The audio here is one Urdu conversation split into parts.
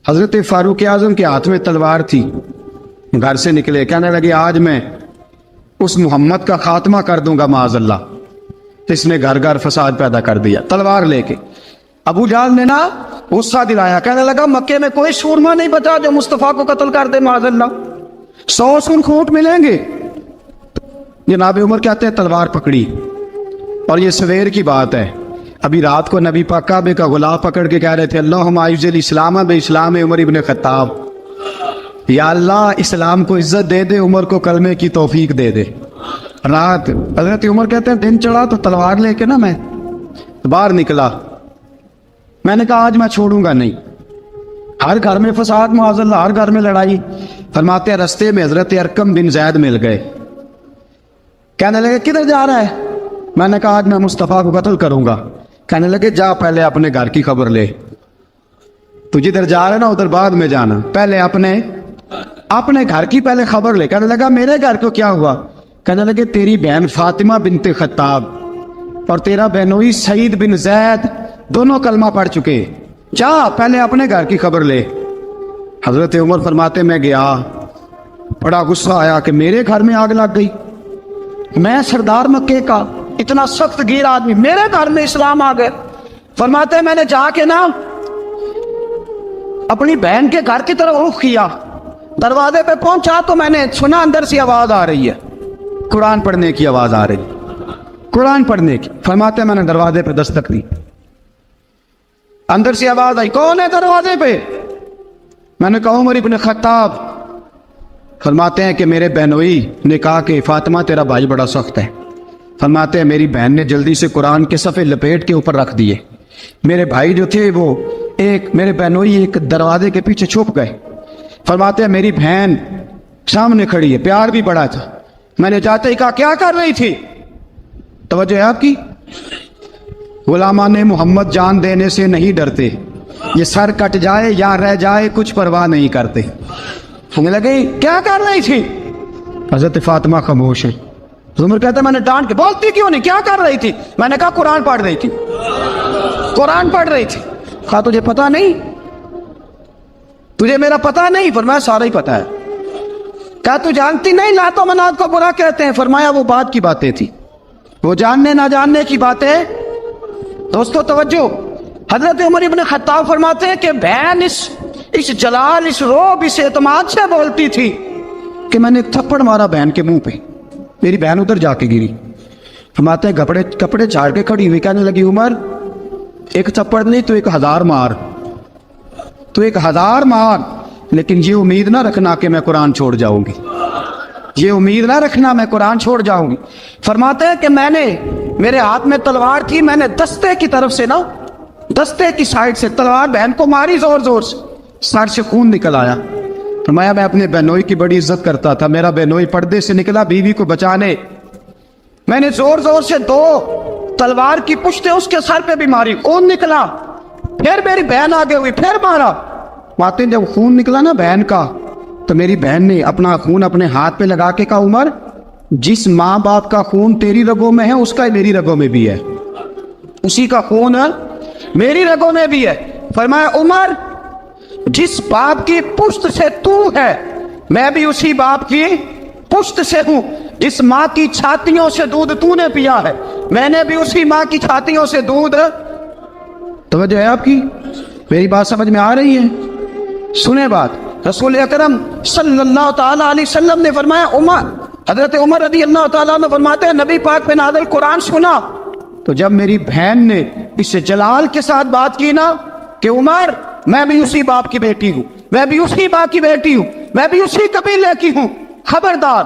حضرت فاروق اعظم کے ہاتھ میں تلوار تھی، گھر سے نکلے، کہنے لگے آج میں اس محمد کا خاتمہ کر دوں گا معاذ اللہ، اس نے گھر گھر فساد پیدا کر دیا تلوار لے کے۔ ابو جہل نے نا غصہ دلایا، کہنے لگا مکے میں کوئی سورما نہیں بچا جو مصطفیٰ کو قتل کر دے معاذ اللہ، 100 سن کھوٹ ملیں گے۔ جناب عمر کہتے ہیں تلوار پکڑی، اور یہ سویر کی بات ہے، ابھی رات کو نبی پاک کعبے کا غلاف پکڑ کے کہہ رہے تھے اللہم اعز الاسلام باسلام عمر ابن خطاب، یا اللہ اسلام کو عزت دے دے، عمر کو کلمے کی توفیق دے دے۔ رات حضرت عمر کہتے ہیں دن چڑھا تو تلوار لے کے نا میں باہر نکلا، میں نے کہا آج میں چھوڑوں گا نہیں، ہر گھر میں فساد معاذ اللہ، ہر گھر میں لڑائی۔ فرماتے ہیں رستے میں حضرت ارقم بن زید مل گئے، کہنے لگے کدھر جا رہا ہے؟ میں نے کہا آج میں مصطفیٰ کو قتل کروں گا۔ کہنے لگے جا پہلے اپنے گھر کی خبر لے، تو جدھر جا رہے نا ادھر بعد میں جانا، پہلے اپنے گھر کی پہلے خبر لے۔ کہنے لگا میرے گھر کو کیا ہوا؟ کہنے لگے تیری بہن فاطمہ بنت خطاب اور تیرا بہنوئی سعید بن زید دونوں کلمہ پڑھ چکے، جا پہلے اپنے گھر کی خبر لے۔ حضرت عمر فرماتے میں گیا، بڑا غصہ آیا کہ میرے گھر میں آگ لگ گئی، میں سردار مکے کا اتنا سخت گیر آدمی، میرے گھر میں اسلام آ گئے۔ فرماتے ہیں میں نے جا کے نا اپنی بہن کے گھر کی طرف رخ کیا، دروازے پہ پہنچا تو میں نے سنا اندر سے آواز آ رہی ہے، قرآن پڑھنے کی آواز آ رہی، قرآن پڑھنے کی۔ فرماتے ہیں میں نے دروازے پہ دستک دی، اندر سے آواز آئی کون ہے دروازے پہ؟ میں نے کہا عمر ابن خطاب۔ فرماتے ہیں کہ میرے بہنوئی نے کہا کہ فاطمہ تیرا بھائی بڑا سخت ہے۔ فرماتے ہیں میری بہن نے جلدی سے قرآن کے صفحے لپیٹ کے اوپر رکھ دیے، میرے بھائی جو تھے وہ میرے بہنوئی ایک دروازے کے پیچھے چھپ گئے۔ فرماتے ہیں میری بہن سامنے کھڑی ہے، پیار بھی بڑا تھا، میں نے جاتے ہی کہا کیا کر رہی تھی؟ توجہ ہے آپ کی؟ غلامان محمد جان دینے سے نہیں ڈرتے، یہ سر کٹ جائے یا رہ جائے کچھ پرواہ نہیں کرتے۔ ہمیں لگے کیا کر رہی تھی؟ حضرت فاطمہ خاموش ہے۔ عمر کہتا ہے میں نے ڈانٹ کے، بولتی کیوں نہیں، کیا کر رہی تھی؟ میں نے کہا قرآن پڑھ رہی تھی، قرآن پڑھ رہی تھی۔ کہا تجھے پتا نہیں، تجھے میرا پتا نہیں؟ فرمایا سارا ہی پتا ہے۔ کہا تو جانتی نہیں لات و منات کو برا کہتے ہیں؟ فرمایا وہ بات کی باتیں تھی، وہ جاننے نہ جاننے کی باتیں۔ دوستو توجہ، حضرت عمر ابن خطاب فرماتے ہیں کہ بہن اس جلال، اس روب، اس اعتماد سے بولتی تھی کہ میں نے ایک تھپڑ مارا بہن کے منہ پہ، میری بہن ادھر جا کے گری۔ فرماتے ہیں کپڑے جھاڑ کے کھڑی ہوئی، کہنے لگی عمر ایک تھپڑ نہیں تو 1000 مار، تو 1000 مار، لیکن یہ امید نہ رکھنا کہ میں قرآن چھوڑ جاؤں گی، یہ امید نہ رکھنا میں قرآن چھوڑ جاؤں گی۔ فرماتے ہیں کہ میرے ہاتھ میں تلوار تھی، میں نے دستے کی طرف سے نا، دستے کی سائڈ سے تلوار بہن کو ماری زور زور سے، سر سے خون نکل آیا۔ فرمایا میں اپنے بہنوئی کی بڑی عزت کرتا تھا، میرا بہنوئی پردے سے نکلا بیوی کو بچانے، میں نے زور زور سے 2 تلوار کی پشتیں اس کے سر پہ بھی ماری، خون نکلا، پھر میری بہن آگے ہوئی، پھر مارا۔ ماتے جب خون نکلا نا بہن کا تو میری بہن نے اپنا خون اپنے ہاتھ پہ لگا کے کہا عمر جس ماں باپ کا خون تیری رگوں میں ہے اس کا میری رگوں میں بھی ہے، اسی کا خون میری رگوں میں بھی ہے۔ فرمایا عمر جس باپ کی پشت سے تو ہے میں بھی اسی باپ کی پشت سے ہوں، جس ماں کی چھاتیوں سے دودھ تو نے پیا ہے میں نے بھی اسی ماں کی چھاتیوں سے دودھ۔ توجہ ہے آپ کی؟ میری بات سمجھ میں آ رہی ہے؟ سنیں بات، رسول اکرم صلی اللہ تعالی علیہ وسلم نے فرمایا، حضرت عمر رضی اللہ تعالیٰ عنہ فرماتے ہیں نبی پاک پہ نازل قرآن سنا تو جب میری بہن نے اس جلال کے ساتھ بات کی نا کہ عمر میں بھی اسی باپ کی بیٹی ہوں، میں بھی اسی باپ کی بیٹی ہوں، میں بھی اسی قبیلے کی ہوں، خبردار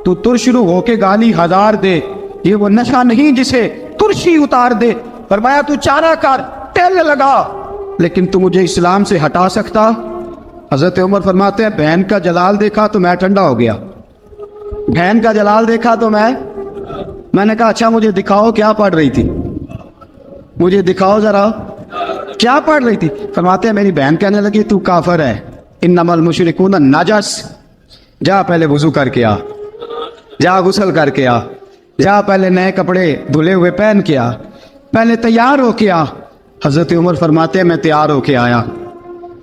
تو ترشرو ہو کے گالی 1000 دے، یہ وہ نشہ نہیں جسے ترشی اتار دے۔ فرمایا تو چارہ کر، ٹیل لگا، لیکن تو مجھے اسلام سے ہٹا سکتا؟ حضرت عمر فرماتے ہیں بہن کا جلال دیکھا تو میں ٹھنڈا ہو گیا، بہن کا جلال دیکھا تو میں نے کہا اچھا مجھے دکھاؤ کیا پڑھ رہی تھی، مجھے دکھاؤ ذرا کیا پڑھ رہی تھی۔ فرماتے ہیں میری بہن کہنے لگی تو کافر ہے، انما المشرکون نجس، جا پہلے وضو کر کے آ، جا غسل کر کے آ، جا پہلے نئے کپڑے دھلے ہوئے پہن کے آ، پہلے تیار ہو کے آ۔ حضرت عمر فرماتے ہیں میں تیار ہو کے آیا،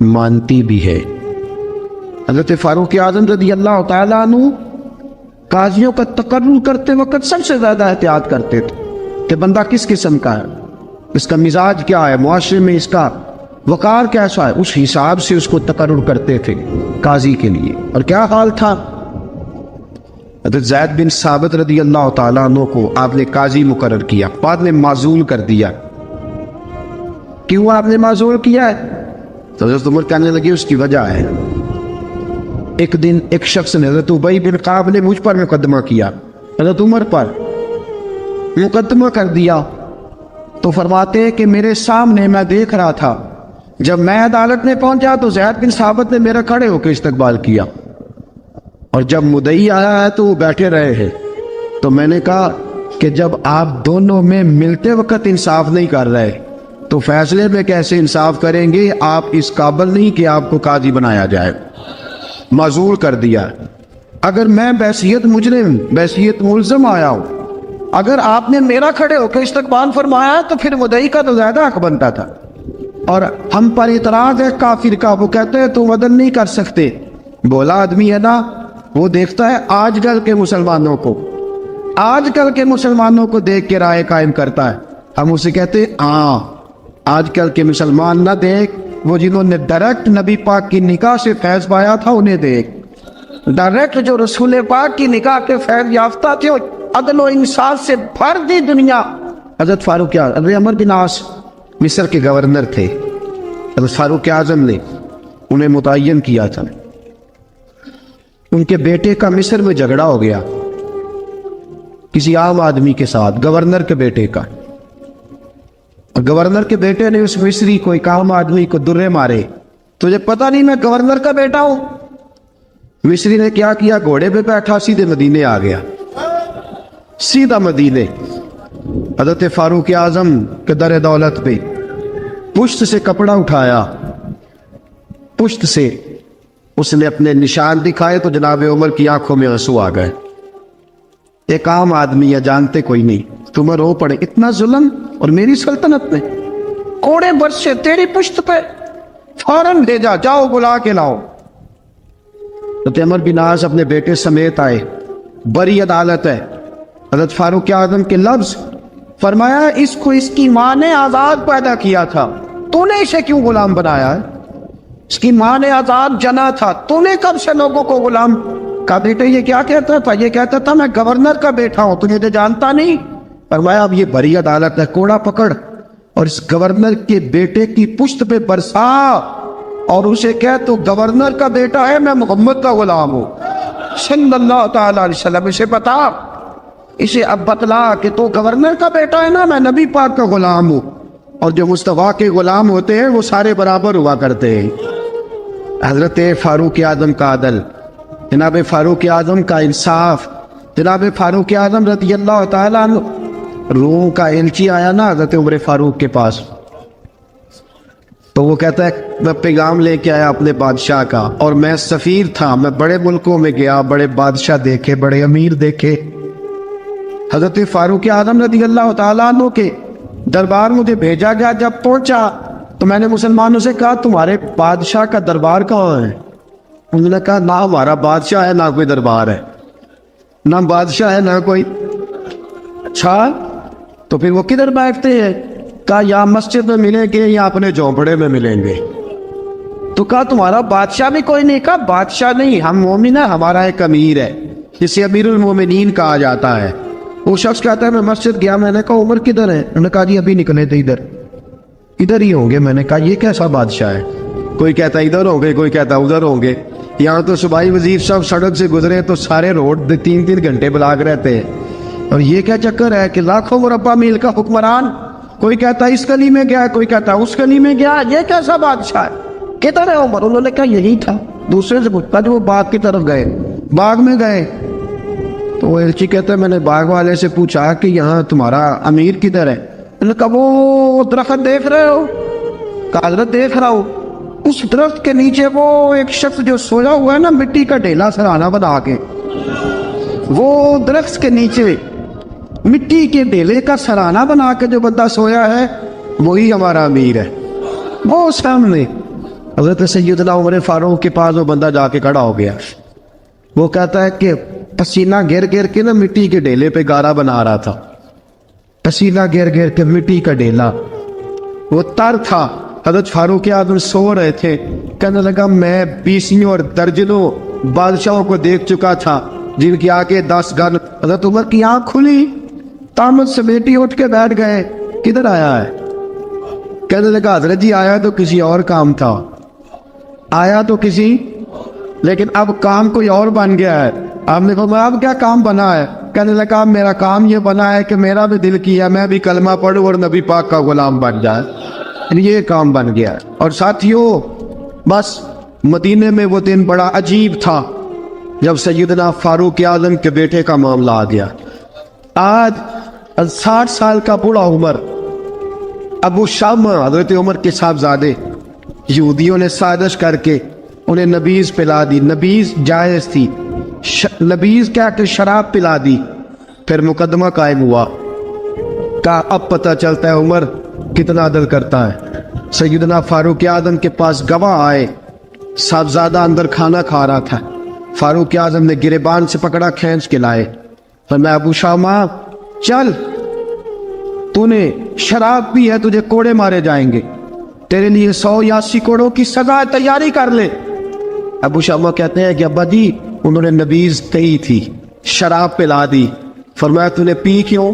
مانتی بھی ہے۔ حضرت فاروق اعظم رضی اللہ تعالیٰ عنہ قاضیوں کا تقرر کرتے وقت سب سے زیادہ احتیاط کرتے تھے کہ بندہ کس قسم کا ہے، اس کا مزاج کیا ہے، معاشرے میں اس کا وقار کیسا ہے، اس حساب سے اس کو تقرر کرتے تھے قاضی کے لیے۔ اور کیا حال تھا، حضرت زید بن ثابت رضی اللہ تعالیٰ عنہ کو آپ نے قاضی مقرر کیا، بعد میں معزول کر دیا۔ کیوں آپ نے معزول کیا ہے؟ تو حضرت عمر کہنے لگے اس کی وجہ ہے، ایک دن ایک شخص نے، حضرت ابی بن کعب نے مجھ پر مقدمہ کیا، حضرت عمر پر مقدمہ کر دیا، تو فرماتے ہیں کہ میرے سامنے میں دیکھ رہا تھا، جب میں عدالت میں پہنچا تو زید بن ثابت نے میرا کھڑے ہو کے استقبال کیا، اور جب مدعی آیا ہے تو وہ بیٹھے رہے ہیں۔ تو میں نے کہا کہ جب آپ دونوں میں ملتے وقت انصاف نہیں کر رہے تو فیصلے میں کیسے انصاف کریں گے؟ آپ اس قابل نہیں کہ آپ کو قاضی بنایا جائے، معزول کر دیا۔ اگر میں بحیثیت مجرم، بحیثیت ملزم آیا ہوں، اگر آپ نے میرا کھڑے ہو کے استقبال فرمایا تو پھر مدعی کا تو زیادہ حق بنتا تھا۔ اور ہم پر اعتراض ہے کافر کا، وہ کہتے ہیں تم عدل نہیں کر سکتے، بولا آدمی ہے نا، وہ دیکھتا ہے آج کل کے مسلمانوں کو، آج کل کے مسلمانوں کو دیکھ کے رائے قائم کرتا ہے۔ ہم اسے کہتے ہیں ہاں آج کل کے مسلمان نہ دیکھ، وہ جنہوں نے ڈائریکٹ نبی پاک کی نکاح سے فیض پایا تھا انہیں دیکھ، ڈائریکٹ جو رسول پاک کی نکاح کے فیض یافتہ تھے، عدل و انصاف سے بھر دی دنیا۔ حضرت فاروق اعظم، حضرت عمرو بن عاص مصر کے گورنر تھے، حضرت فاروق اعظم نے انہیں متعین کیا تھا۔ ان کے بیٹے کا مصر میں جھگڑا ہو گیا کسی عام آدمی کے ساتھ، گورنر کے بیٹے کا، اور گورنر کے بیٹے نے اس مصری کو، ایک عام آدمی کو درے مارے، تجھے پتہ نہیں میں گورنر کا بیٹا ہوں؟ مصری نے کیا کیا، گھوڑے پہ بیٹھا سیدھے مدینے آ گیا، سیدھا مدینے۔ حضرت فاروق اعظم کے در دولت پہ پشت سے کپڑا اٹھایا، پشت سے اس نے اپنے نشان دکھائے تو جناب عمر کی آنکھوں میں آنسو آ گئے۔ ایک عام آدمی ہے، جانتے کوئی نہیں، تمہیں رو پڑے، اتنا ظلم، اور میری سلطنت میں کوڑے برسے تیری پشت پہ، فوراً لے جا، جاؤ بلا کے لاؤ۔ حضرت عمر بن عاص اپنے بیٹے سمیت آئے، بڑی عدالت ہے، حضرت فاروق اعظم کے لفظ، فرمایا اس کو اس کی ماں نے آزاد پیدا کیا تھا، تو نے اسے کیوں غلام بنایا ہے؟ اس کی ماں نے آزاد جنا تھا، تو نے کب سے لوگوں کو غلام؟ کہا بیٹے یہ کیا کہتا تھا؟ یہ کہتا تھا میں گورنر کا بیٹا ہوں، تجھے تو جانتا نہیں۔ فرمایا اب یہ بڑی عدالت ہے، کوڑا پکڑ اور اس گورنر کے بیٹے کی پشت پہ برسا اور اسے کہہ تو گورنر کا بیٹا ہے، میں محمد کا غلام ہوں صلی اللہ تعالی علیہ وسلم۔ اسے بتا، اسے اب بتلا کہ تو گورنر کا بیٹا ہے نا، میں نبی پاک کا غلام ہوں، اور جو مصطفیٰ کے غلام ہوتے ہیں وہ سارے برابر ہوا کرتے ہیں۔ حضرت فاروق اعظم کا عدل، جناب فاروق اعظم کا انصاف، جناب فاروق اعظم رضی اللہ تعالیٰ عنہ۔ روم کا ایلچی آیا نا حضرت عمر فاروق کے پاس، تو وہ کہتا ہے میں پیغام لے کے آیا اپنے بادشاہ کا، اور میں سفیر تھا، میں بڑے ملکوں میں گیا، بڑے بادشاہ دیکھے، بڑے امیر دیکھے۔ حضرت فاروق اعظم رضی اللہ تعالیٰ عنہ کے دربار مجھے بھیجا گیا، جب پہنچا تو میں نے مسلمانوں سے کہا تمہارے بادشاہ کا دربار کہاں ہے؟ انہوں نے کہا نہ ہمارا بادشاہ ہے نہ کوئی دربار ہے، نہ بادشاہ ہے نہ کوئی۔ اچھا تو پھر وہ کدھر بیٹھتے ہیں؟ کہا یا مسجد میں ملیں گے یا اپنے جھونپڑے میں ملیں گے۔ تو کہا تمہارا بادشاہ بھی کوئی نہیں؟ کہا بادشاہ نہیں، ہم مومن ہیں، ہمارا ایک امیر ہے جسے امیر المومنین کہا جاتا ہے۔ وہ شخص کہتا ہے میں مسجد گیا، میں نے کہا عمر کدھر ہے؟ انہوں نے کہا جی ابھی نکلے تھے ادھر ہی ہوں گے۔ میں نے کہا یہ کیسا بادشاہ ہے؟ کوئی کہتا ادھر ہوں گے، کوئی کہتا ادھر ہوں گے۔ یہاں تو صوبائی وزیر صاحب سڑک سے گزرے تو سارے روڈ 3 گھنٹے بلاک رہتے ہیں، اور یہ کیا چکر ہے کہ لاکھوں مربع میل کا حکمران، کوئی کہتا اس گلی میں گیا، کوئی کہتا اس گلی میں گیا، یہ کیسا بادشاہ ہے؟ کدھر ہے عمر؟ انہوں نے کہا یہی تھا۔ دوسرے سے پوچھتا جو وہ باغ کی طرف گئے، باغ میں گئے تو وہ ایلچی کہتا ہے میں نے باغ والے سے پوچھا کہ یہاں تمہارا امیر کدھر ہے؟ انہوں نے کہا وہ درخت دیکھ رہے ہو؟ کہا حضرت دیکھ رہا ہوں۔ اس درخت کے نیچے وہ ایک شخص جو سویا ہوا ہے نا، مٹی کا ڈھیلا سرہانا بنا کے، وہ درخت کے نیچے مٹی کے ڈھیلے کا سرہانا بنا کے جو بندہ سویا ہے وہی ہمارا امیر ہے۔ وہ سامنے حضرت سیدنا عمر فاروق کے پاس وہ بندہ جا کے کھڑا ہو گیا. وہ کہتا ہے کہ پسینہ گر گر کے نا مٹی کے ڈھیلے پہ گارا بنا رہا تھا. پسینہ گر گر کے مٹی کا ڈھیلا, وہ تر تھا. حضرت فاروق اعظم سو رہے تھے. کہنے لگا میں بیسیوں اور درجنوں بادشاہوں کو دیکھ چکا تھا جن کی آگے 10 گن. حضرت عمر کی آنکھ کھلی, تامت سمیٹی اٹھ کے بیٹھ گئے. کدھر آیا ہے؟ کہنے لگا حضرت جی آیا تو کسی اور کام تھا, آیا تو کسی, لیکن اب کام کوئی اور بن گیا ہے. آپ نے فرمایا اب کیا کام بنا ہے؟ کہنے لگا میرا کام یہ بنا ہے کہ میرا بھی دل کیا میں بھی کلمہ پڑھوں اور نبی پاک کا غلام بن جائے. یہ کام بن گیا. اور ساتھیوں بس مدینے میں وہ دن بڑا عجیب تھا جب سیدنا فاروق اعظم کے بیٹے کا معاملہ آ گیا. آج 60 سال کا بوڑھا عمر, ابو شامہ حضرت عمر کے صاحبزادے, یہودیوں نے سازش کر کے انہیں نبیذ پلا دی. نبیذ جائز تھی, نبیذ کیا کہ شراب پلا دی. پھر مقدمہ قائم ہوا. کہا اب پتہ چلتا ہے عمر کتنا عدل کرتا ہے. سیدنا فاروق اعظم کے پاس گواہ آئے. صاحبزادہ اندر کھانا کھا رہا تھا. فاروق اعظم نے گریبان سے پکڑا, کھینچ کے لائے. فرمایا ابو شامہ چل, تو نے شراب پی ہے, تجھے کوڑے مارے جائیں گے, تیرے لیے 100 یا 80 کوڑوں کی سزا تیاری کر لے. ابو شامہ کہتے ہیں کہ ابا جی انہوں نے نبیذ کہی تھی, شراب پلا دی. فرمایا تو نے پی کیوں؟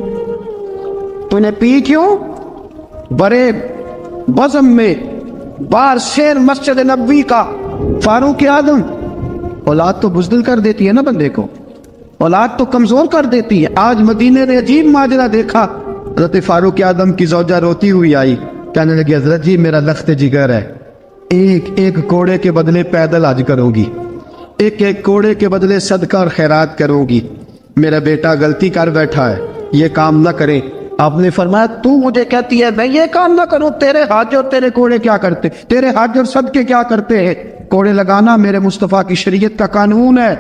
تو نے پی کیوں؟ بڑے بزم میں بار شیر مسجد نبوی کا فاروق اعظم. اولاد تو بزدل کر دیتی ہے نا بندے کو, اولاد تو کمزور کر دیتی ہے. آج مدینے نے عجیب ماجرا دیکھا. حضرت فاروق اعظم کی زوجہ روتی ہوئی آئی, کہنے لگی حضرت جی میرا لخت جگر ہے, ایک کوڑے کے بدلے پیدل حج کروں گی, ایک کوڑے کے بدلے صدقہ اور خیرات کروں گی. میرا بیٹا غلطی کر بیٹھا ہے, یہ کام نہ کرے. آپ نے فرمایا تو مجھے کہتی ہے میں یہ کام نہ کروں, تیرے حج اور تیرے کوڑے کیا کرتے, تیرے حج اور صدقے کیا کرتے ہیں؟ کوڑے لگانا میرے مصطفیٰ کی شریعت کا قانون ہے.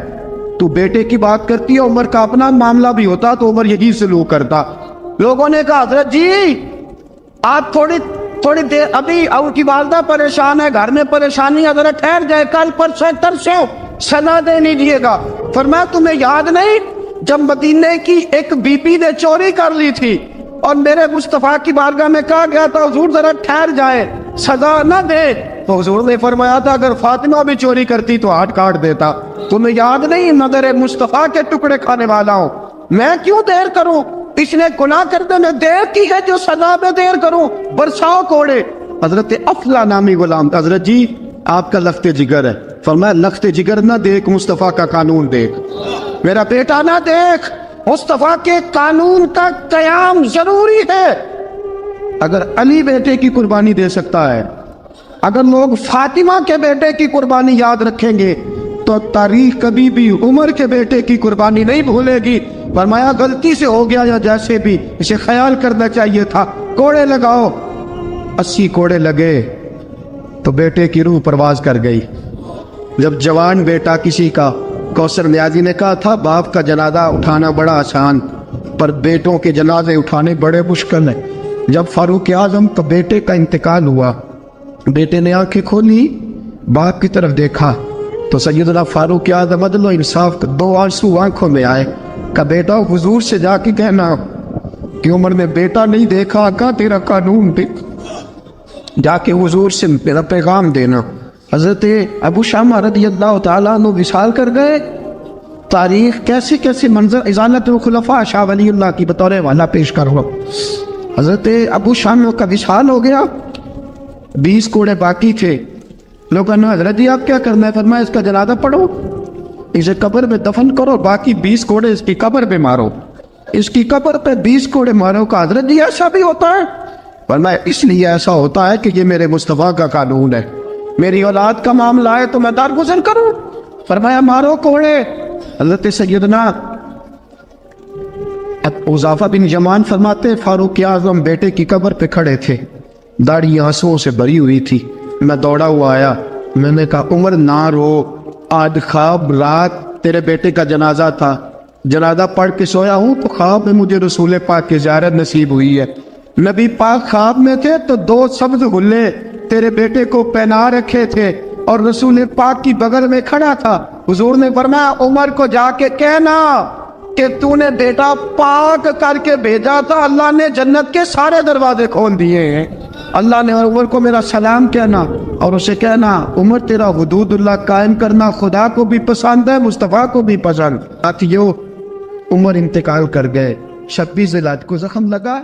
تو بیٹے کی بات کرتی ہے, عمر کا اپنا معاملہ بھی ہوتا تو عمر یہی سلوک کرتا. لوگوں نے کہا حضرت جی آپ تھوڑی دیر, ابھی ان کی والدہ پریشان ہے, گھر میں پریشانی ہے, ذرا ٹھہر جائے, کل پرسوں ترسوں سزا دے لیجیے گا. فرمایا تمہیں یاد نہیں جب مدینے کی ایک بی بی نے چوری کر لی تھی اور میرے مصطفیٰ کی بارگاہ میں کہا گیا تھا حضور ذرا ٹھہر جائے, سزا نہ دے, تو حضور نے فرمایا تھا اگر فاطمہ بھی چوری کرتی تو ہاتھ کاٹ دیتا. تمہیں یاد نہیں نظر مصطفیٰ کے ٹکڑے کھانے والا ہوں, میں کیوں دیر کروں, اس نے گناہ کرنے میں دیر کی ہے جو سزا میں دیر کروں, برساؤ کوڑے. حضرت افلا نامی غلام, حضرت جی آپ کا لخت جگر ہے. فرمایا لخت جگر نہ دیکھ, مصطفیٰ کا قانون دیکھ. میرا بیٹا نہ دیکھ, مصطفیٰ کے قانون کا قیام ضروری ہے. اگر علی بیٹے کی قربانی دے سکتا ہے, اگر لوگ فاطمہ کے بیٹے کی قربانی یاد رکھیں گے تو تاریخ کبھی بھی عمر کے بیٹے کی قربانی نہیں بھولے گی. فرمایا غلطی سے ہو گیا یا جیسے بھی, اسے خیال کرنا چاہیے تھا. کوڑے لگاؤ. 80 کوڑے لگے تو بیٹے کی روح پرواز کر گئی. جب جوان بیٹا کسی کا, کوثر نیازی نے کہا تھا باپ کا جنازہ اٹھانا بڑا آسان پر بیٹوں کے جنازے اٹھانے بڑے مشکل ہیں. جب فاروق اعظم کا بیٹے کا انتقال ہوا, بیٹے نے آنکھیں کھولی, باپ کی طرف دیکھا تو سیدنا فاروق اعظم عدل و انصاف کا 2 آنسو آنکھوں میں آئے. کہ بیٹا حضور سے جا کے کہنا کہ عمر نے بیٹا نہیں دیکھا, آقا تیرا قانون دیکھ, جا کے حضور سے میرا پیغام دینا. حضرت ابو شامہ رضی اللہ تعالیٰ عنہ وصال کر گئے. تاریخ کیسے کیسے منظر ازالت الخلفاء شاہ ولی اللہ کی بطور والا پیش کرو. حضرت ابو شامہ کا وصال ہو گیا, 20 کوڑے باقی تھے. لوگوں نے حضرت جی آپ کیا کرنا ہے؟ فرمایا اس کا جنازہ پڑھو, اسے قبر میں دفن کرو, باقی 20 کوڑے اس کی قبر پہ مارو, اس کی قبر پہ 20 کوڑے مارو. کا حضرت جی ایسا بھی ہوتا ہے؟ فرمایا اس لیے ایسا ہوتا ہے کہ یہ میرے مصطفیٰ کا قانون ہے, میری اولاد کا معاملہ ہے تو میں دارگزر کروں. فرمایا مارو کوڑے. حضرت سیدنا حذیفہ بن یمان فرماتے فاروق اعظم بیٹے کی قبر پہ کھڑے تھے, داڑھی آنسوؤں سے بھری ہوئی تھی. میں دوڑا ہوا آیا, میں نے کہا عمر نہ رو, آج خواب رات تیرے بیٹے کا جنازہ تھا, جنازہ پڑھ کے سویا ہوں تو خواب میں مجھے رسول پاک کی زیارت نصیب ہوئی ہے. نبی پاک خواب میں تھے تو 2 سبز غلے تیرے بیٹے کو پہنا رکھے تھے اور رسول پاک کی بغل میں کھڑا تھا. حضور نے فرمایا عمر کو جا کے کہنا کہ تو نے بیٹا پاک کر کے بھیجا تھا, اللہ نے جنت کے سارے دروازے کھول دیے ہیں. اللہ نے عمر کو میرا سلام کہنا اور اسے کہنا عمر تیرا حدود اللہ قائم کرنا خدا کو بھی پسند ہے, مصطفیٰ کو بھی پسند. ساتھیو عمر انتقال کر گئے. 26 ذی الحجہ کو زخم لگا.